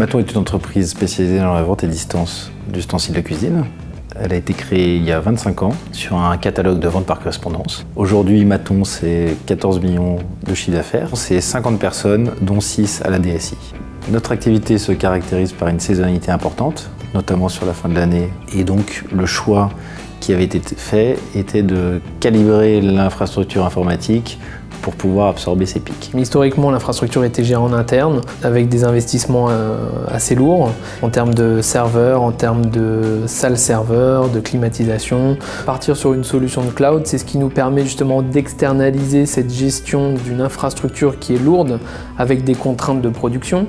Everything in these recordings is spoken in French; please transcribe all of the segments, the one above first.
Maton est une entreprise spécialisée dans la vente et distance d'ustensiles de cuisine. Elle a été créée il y a 25 ans sur un catalogue de vente par correspondance. Aujourd'hui, Maton, c'est 14 millions de chiffre d'affaires. C'est 50 personnes, dont 6 à la DSI. Notre activité se caractérise par une saisonnalité importante, notamment sur la fin de l'année. Et donc, le choix qui avait été fait était de calibrer l'infrastructure informatique pour pouvoir absorber ces pics. Historiquement, l'infrastructure était gérée en interne avec des investissements assez lourds en termes de serveurs, en termes de salles serveurs, de climatisation. Partir sur une solution de cloud, c'est ce qui nous permet justement d'externaliser cette gestion d'une infrastructure qui est lourde avec des contraintes de production,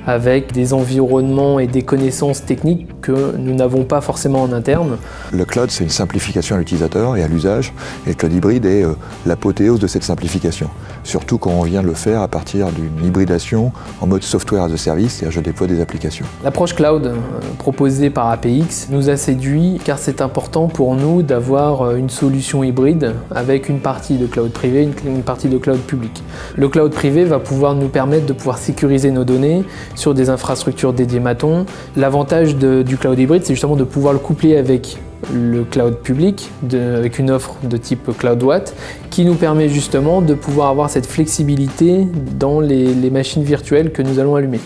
avec des environnements et des connaissances techniques que nous n'avons pas forcément en interne. Le cloud, c'est une simplification à l'utilisateur et à l'usage, et le cloud hybride est l'apothéose de cette simplification. Surtout quand on vient de le faire à partir d'une hybridation en mode software as a service, c'est-à-dire je déploie des applications. L'approche cloud proposée par APX nous a séduit car c'est important pour nous d'avoir une solution hybride avec une partie de cloud privé, une partie de cloud public. Le cloud privé va pouvoir nous permettre de pouvoir sécuriser nos données sur des infrastructures dédiées Maton. L'avantage du cloud hybride, c'est justement de pouvoir le coupler avec le cloud public, avec une offre de type CloudWatt, qui nous permet justement de pouvoir avoir cette flexibilité dans les machines virtuelles que nous allons allumer.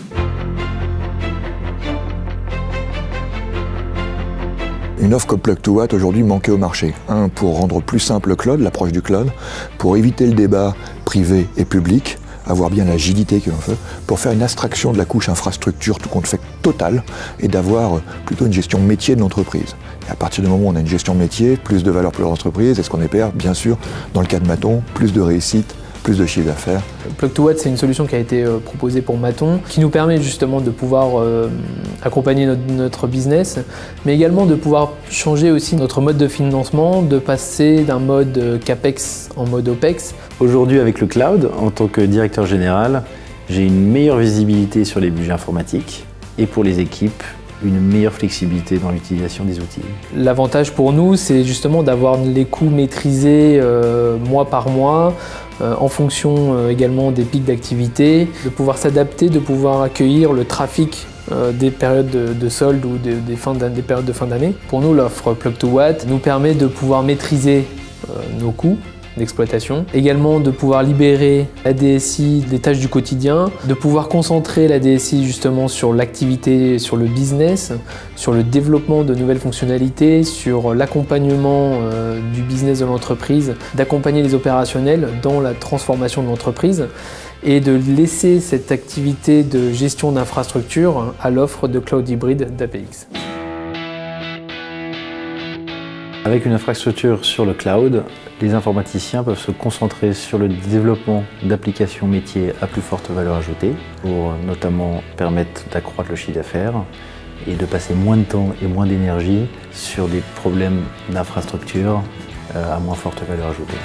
Une offre comme Plug2Watt aujourd'hui manquait au marché. Pour rendre plus simple le cloud, l'approche du cloud, pour éviter le débat privé et public, avoir bien l'agilité que l'on fait, pour faire une abstraction de la couche infrastructure tout compte fait totale et d'avoir plutôt une gestion métier de l'entreprise. Et à partir du moment où on a une gestion métier, plus de valeur pour l'entreprise, et ce qu'on espère, bien sûr, dans le cas de Maton, plus de réussite, plus de chiffre d'affaires. Plug2Watt, c'est une solution qui a été proposée pour Maton, qui nous permet justement de pouvoir accompagner notre business, mais également de pouvoir changer aussi notre mode de financement, de passer d'un mode CAPEX en mode OPEX. Aujourd'hui, avec le cloud, en tant que directeur général, j'ai une meilleure visibilité sur les budgets informatiques et pour les équipes, une meilleure flexibilité dans l'utilisation des outils. L'avantage pour nous, c'est justement d'avoir les coûts maîtrisés mois par mois, en fonction également des pics d'activité, de pouvoir s'adapter, de pouvoir accueillir le trafic des périodes de solde ou des périodes de fin d'année. Pour nous, l'offre Plug2Watt nous permet de pouvoir maîtriser nos coûts d'exploitation, également de pouvoir libérer la DSI des tâches du quotidien, de pouvoir concentrer la DSI justement sur l'activité, sur le business, sur le développement de nouvelles fonctionnalités, sur l'accompagnement du business de l'entreprise, d'accompagner les opérationnels dans la transformation de l'entreprise et de laisser cette activité de gestion d'infrastructure à l'offre de cloud hybride d'APX. Avec une infrastructure sur le cloud, les informaticiens peuvent se concentrer sur le développement d'applications métiers à plus forte valeur ajoutée pour notamment permettre d'accroître le chiffre d'affaires et de passer moins de temps et moins d'énergie sur des problèmes d'infrastructure à moins forte valeur ajoutée.